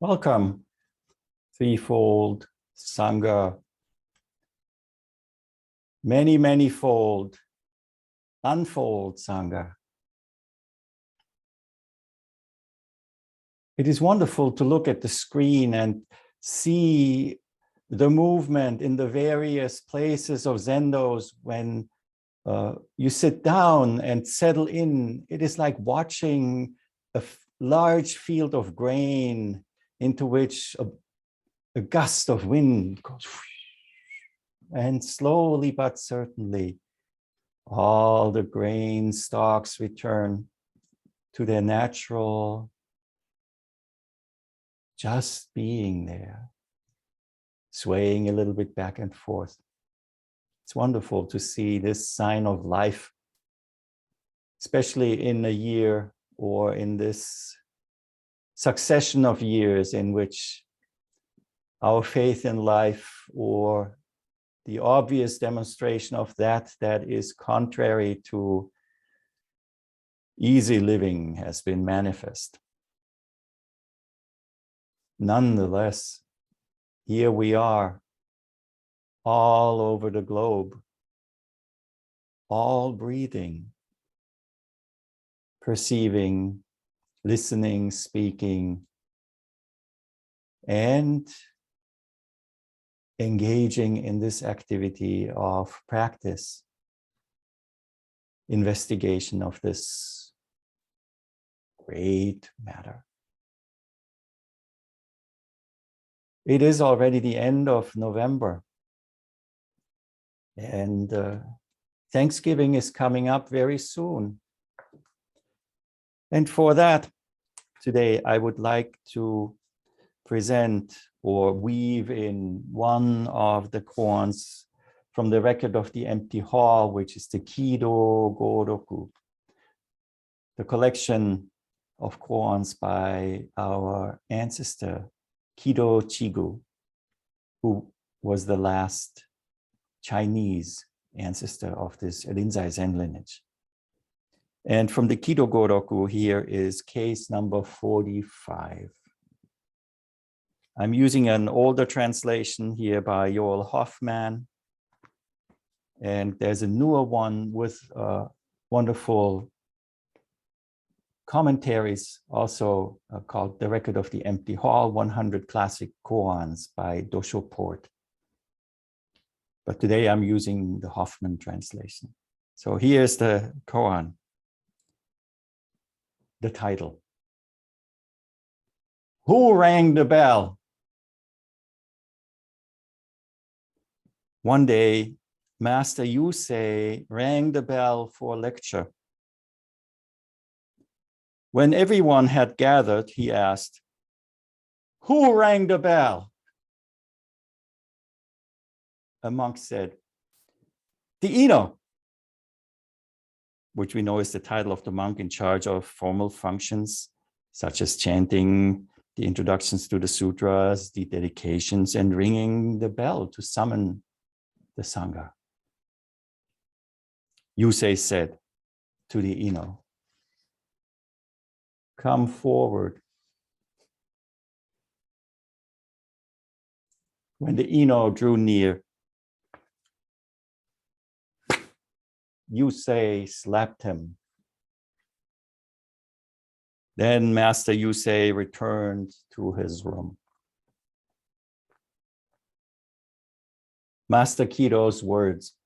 Welcome, threefold Sangha, many-fold, unfold Sangha. It is wonderful to look at the screen and see the movement in the various places of Zendos when you sit down and settle in. It is like watching a large field of grain into which a gust of wind goes, and slowly but certainly all the grain stalks return to their natural just being there, swaying a little bit back and forth. It's wonderful to see this sign of life, especially in a year or in this succession of years in which our faith in life, or the obvious demonstration of that is contrary to easy living, has been manifest. Nonetheless, here we are, all over the globe, all breathing, perceiving, listening, speaking, and engaging in this activity of practice, investigation of this great matter. It is already the end of November, and Thanksgiving is coming up very soon. And for that, today I would like to present or weave in one of the koans from the Record of the Empty Hall, which is the Kido Goroku, the collection of koans by our ancestor, Kido Chigu, who was the last Chinese ancestor of this Rinzai Zen lineage. And from the Kido Goroku, here is case number 45. I'm using an older translation here by Joel Hoffman. And there's a newer one with wonderful commentaries, also called The Record of the Empty Hall, 100 Classic Koans by Dosho Port. But today I'm using the Hoffman translation. So here's the koan. The title. Who rang the bell? One day, Master Youqi rang the bell for a lecture. When everyone had gathered, he asked, "Who rang the bell?" A monk said, "The Ino," which we know is the title of the monk in charge of formal functions, such as chanting the introductions to the sutras, the dedications, and ringing the bell to summon the Sangha. Youqi said to the Ino, "Come forward." When the Ino drew near, Youqi slapped him. Then Master Youqi returned to his room. Master Kido's words,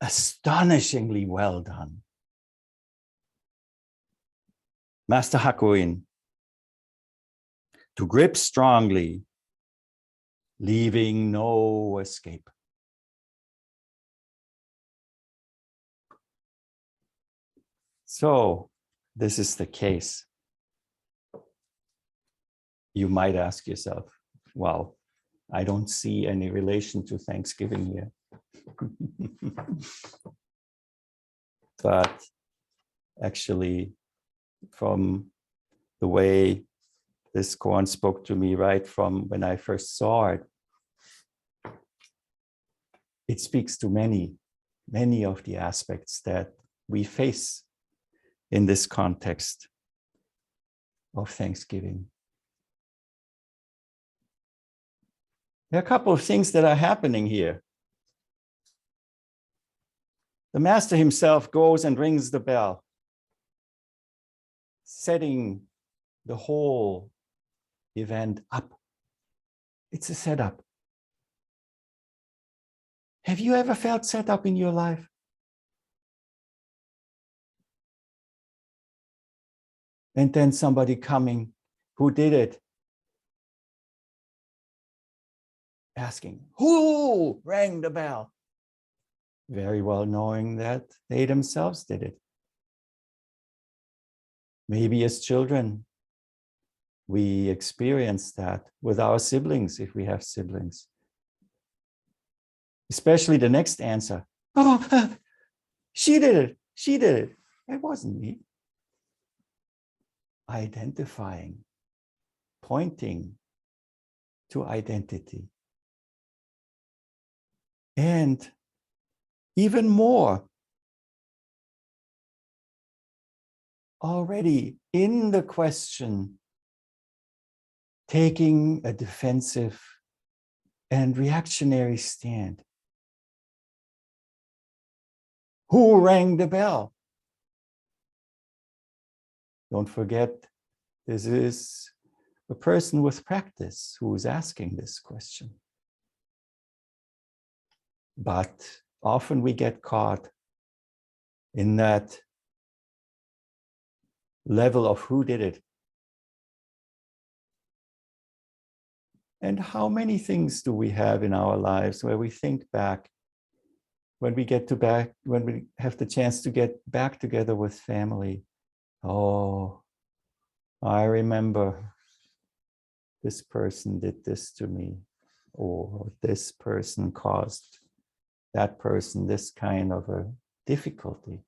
astonishingly well done. Master Hakuin, to grip strongly, leaving no escape. So this is the case. You might ask yourself, well, I don't see any relation to Thanksgiving here. But actually, from the way this koan spoke to me right from when I first saw it, it speaks to many of the aspects that we face in this context of Thanksgiving. There are a couple of things that are happening here. The master himself goes and rings the bell, setting the whole event up. It's a setup. Have you ever felt set up in your life? And then somebody coming, who did it? Asking, who rang the bell? Very well knowing that they themselves did it. Maybe as children, we experience that with our siblings, if we have siblings. Especially the next answer. Oh, she did it. She did it. It wasn't me. Identifying, pointing to identity. And even more, already in the question, taking a defensive and reactionary stand. Who rang the bell? Don't forget, this is a person with practice who is asking this question. But often we get caught in that level of who did it. And how many things do we have in our lives where we think back, when we have the chance to get back together with family? Oh, I remember this person did this to me, or this person caused that person this kind of a difficulty.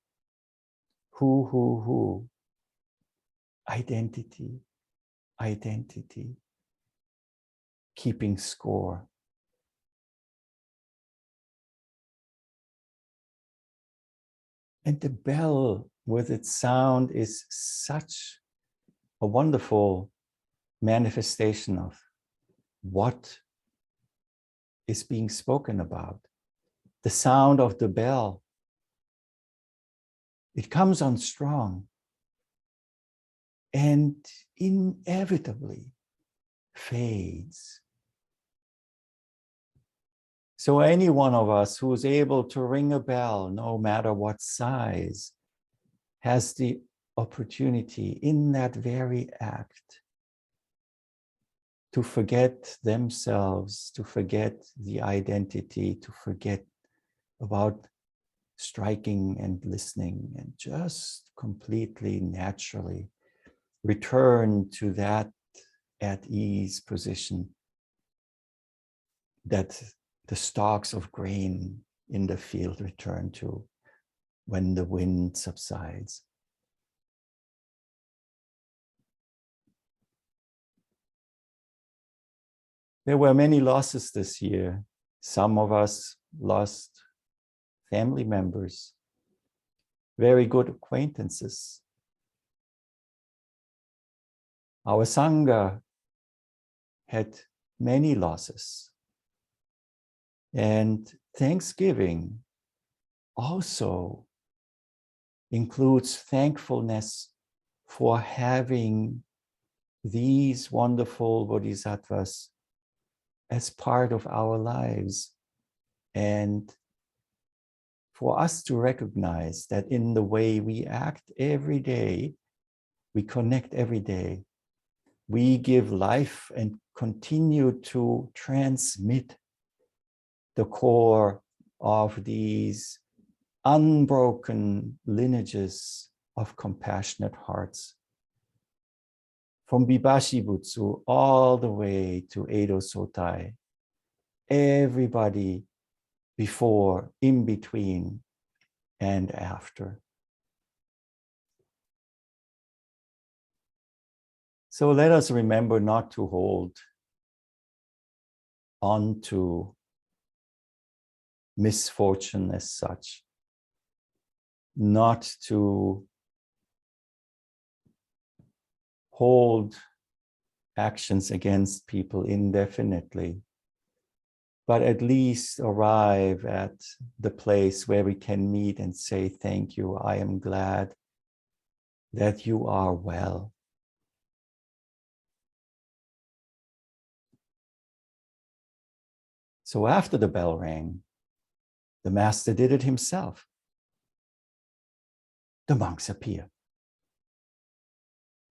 Who? Identity, identity, keeping score. And the bell with its sound is such a wonderful manifestation of what is being spoken about. The sound of the bell, it comes on strong and inevitably fades. So any one of us who is able to ring a bell, no matter what size, has the opportunity in that very act to forget themselves, to forget the identity, to forget about striking and listening, and just completely naturally return to that at ease position that the stalks of grain in the field return to when the wind subsides. There were many losses this year. Some of us lost family members, very good acquaintances. Our Sangha had many losses. And Thanksgiving also includes thankfulness for having these wonderful bodhisattvas as part of our lives, and for us to recognize that in the way we act every day, we connect every day, we give life and continue to transmit the core of these unbroken lineages of compassionate hearts. From Bibashi Butsu all the way to Edo Sotai, everybody before, in between, and after. So let us remember not to hold on to misfortune as such, not to hold actions against people indefinitely, but at least arrive at the place where we can meet and say, thank you, I am glad that you are well. So after the bell rang, the master did it himself. The monks appear.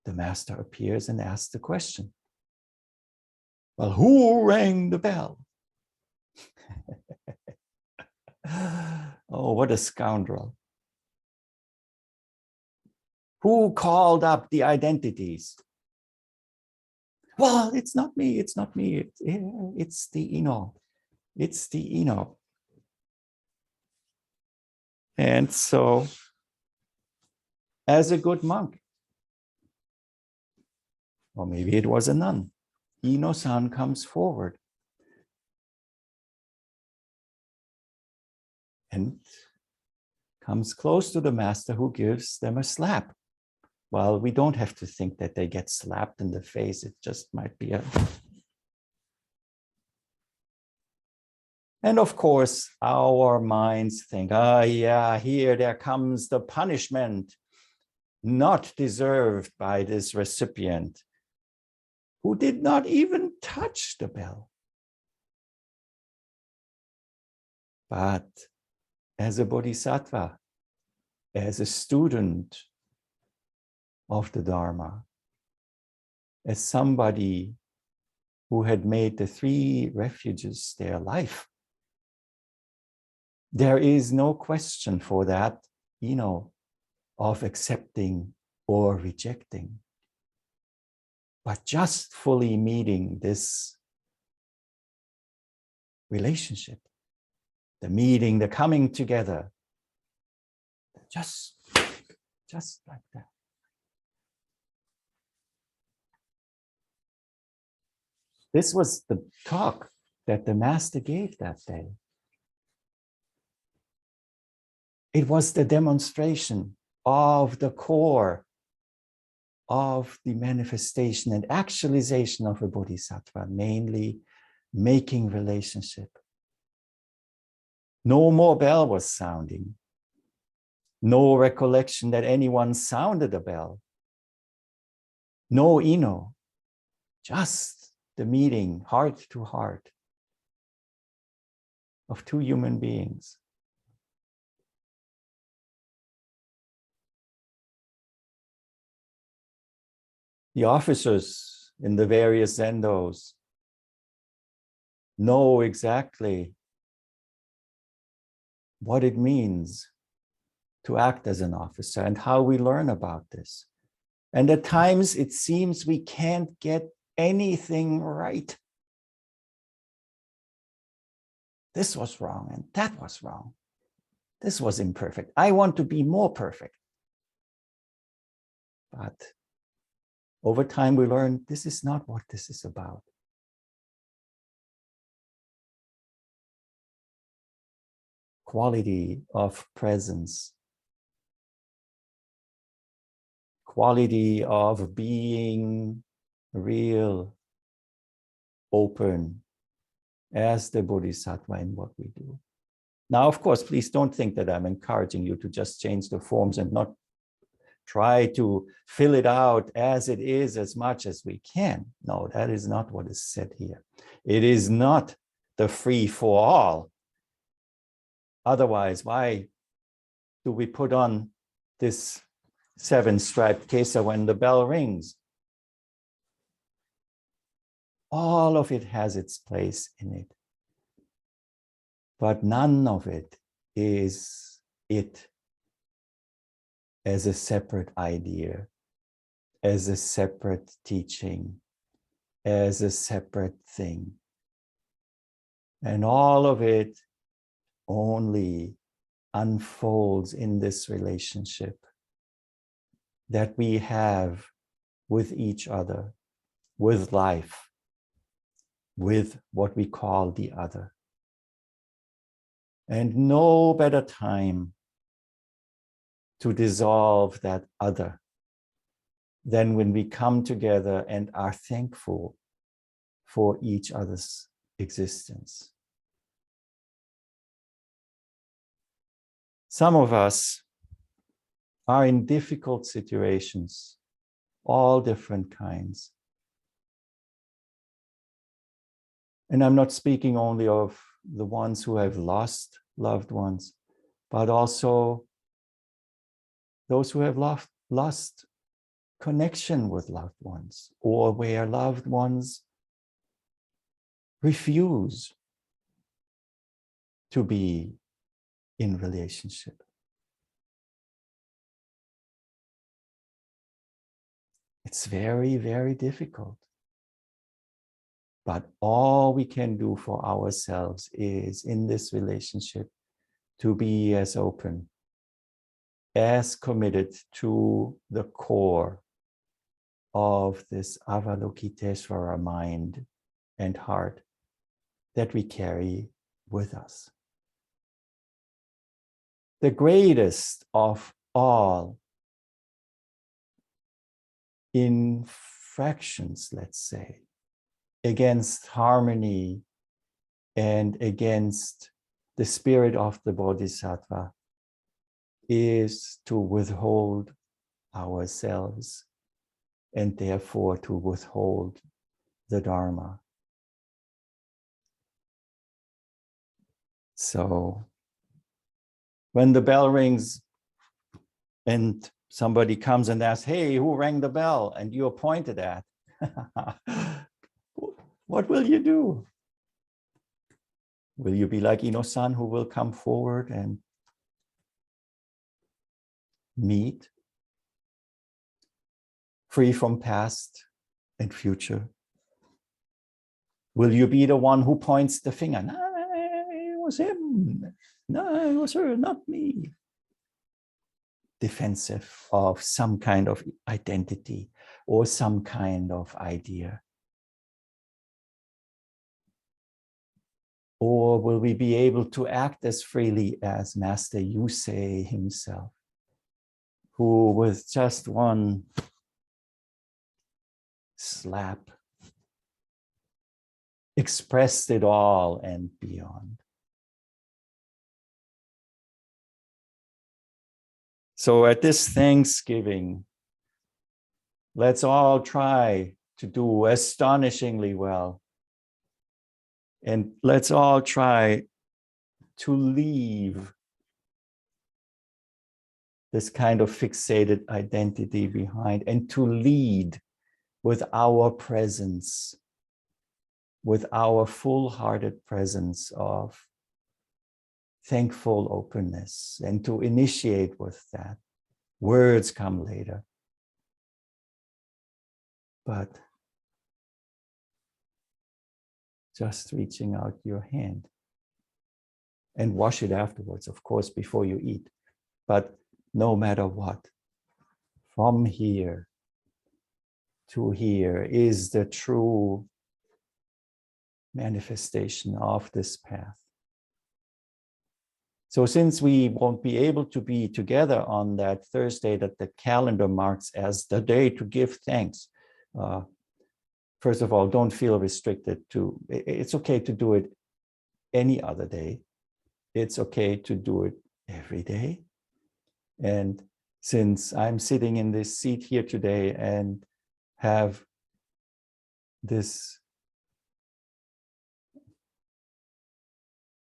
The master appears and asks the question, well, who rang the bell? Oh, what a scoundrel. Who called up the identities? Well, it's not me, it's not me, it's the Ino. It's the Ino. And so, as a good monk, or maybe it was a nun, Ino-san comes forward and comes close to the master, who gives them a slap. Well, we don't have to think that they get slapped in the face. It just might be a... And of course, our minds think, oh yeah, here there comes the punishment not deserved by this recipient, who did not even touch the bell. But as a bodhisattva, as a student of the Dharma, as somebody who had made the 3 refuges their life, there is no question for that, of accepting or rejecting, but just fully meeting this relationship, the meeting, the coming together, just like that. This was the talk that the master gave that day. It was the demonstration of the core of the manifestation and actualization of a bodhisattva, mainly making relationship. No more bell was sounding. No recollection that anyone sounded a bell. No Ino, just the meeting heart to heart of 2 human beings. The officers in the various zendos know exactly what it means to act as an officer and how we learn about this. And at times it seems we can't get anything right. This was wrong and that was wrong. This was imperfect. I want to be more perfect. But over time we learn this is not what this is about. Quality of presence. Quality of being real, open, as the bodhisattva in what we do. Now, of course, please don't think that I'm encouraging you to just change the forms and not try to fill it out as it is as much as we can. No, that is not what is said here. It is not the free for all. Otherwise, why do we put on this 7-striped kesa when the bell rings? All of it has its place in it. But none of it is it as a separate idea, as a separate teaching, as a separate thing. And all of it only unfolds in this relationship that we have with each other, with life, with what we call the other. And no better time to dissolve that other than when we come together and are thankful for each other's existence. Some of us are in difficult situations, all different kinds. And I'm not speaking only of the ones who have lost loved ones, but also those who have lost connection with loved ones, or where loved ones refuse to be in relationship. It's very, very difficult. But all we can do for ourselves is in this relationship to be as open, as committed to the core of this Avalokiteshvara mind and heart that we carry with us. The greatest of all infractions, let's say, against harmony and against the spirit of the Bodhisattva is to withhold ourselves and therefore to withhold the Dharma. So when the bell rings and somebody comes and asks, hey, who rang the bell? And you're pointed at, what will you do? Will you be like Ino-san, who will come forward and meet, free from past and future? Will you be the one who points the finger? No, it was him. No, it was her, not me. Defensive of some kind of identity or some kind of idea. Or will we be able to act as freely as Master Youqi himself, who with just one slap expressed it all and beyond? So at this Thanksgiving, let's all try to do astonishingly well. And let's all try to leave this kind of fixated identity behind and to lead with our presence, with our full-hearted presence of thankful openness, and to initiate with that. Words come later. But just reaching out your hand and wash it afterwards, of course, before you eat. But no matter what, from here to here is the true manifestation of this path. So since we won't be able to be together on that Thursday that the calendar marks as the day to give thanks, first of all, don't feel restricted to, it's okay to do it any other day. It's okay to do it every day. And since I'm sitting in this seat here today and have this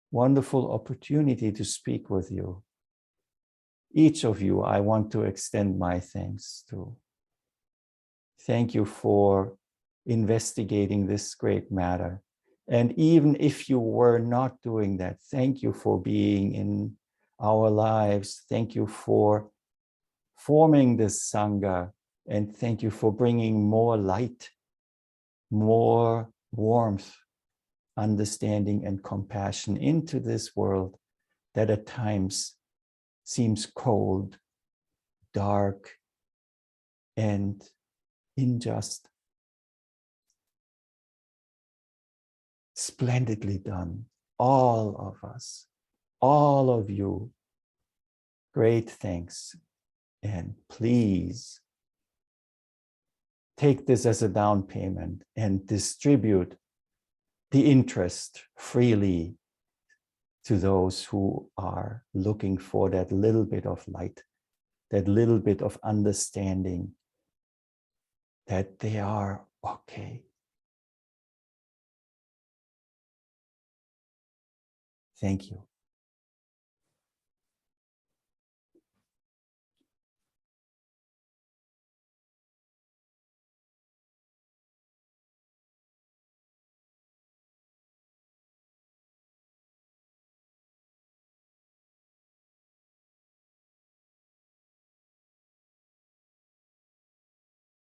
wonderful opportunity to speak with you, each of you, I want to extend my thanks to. Thank you for investigating this great matter. And even if you were not doing that, thank you for being in our lives. Thank you for forming this Sangha. And thank you for bringing more light, more warmth, understanding, and compassion into this world that at times seems cold, dark, and unjust. Splendidly done, all of us, all of you. Great thanks. And please take this as a down payment and distribute the interest freely to those who are looking for that little bit of light, that little bit of understanding that they are okay. Thank you.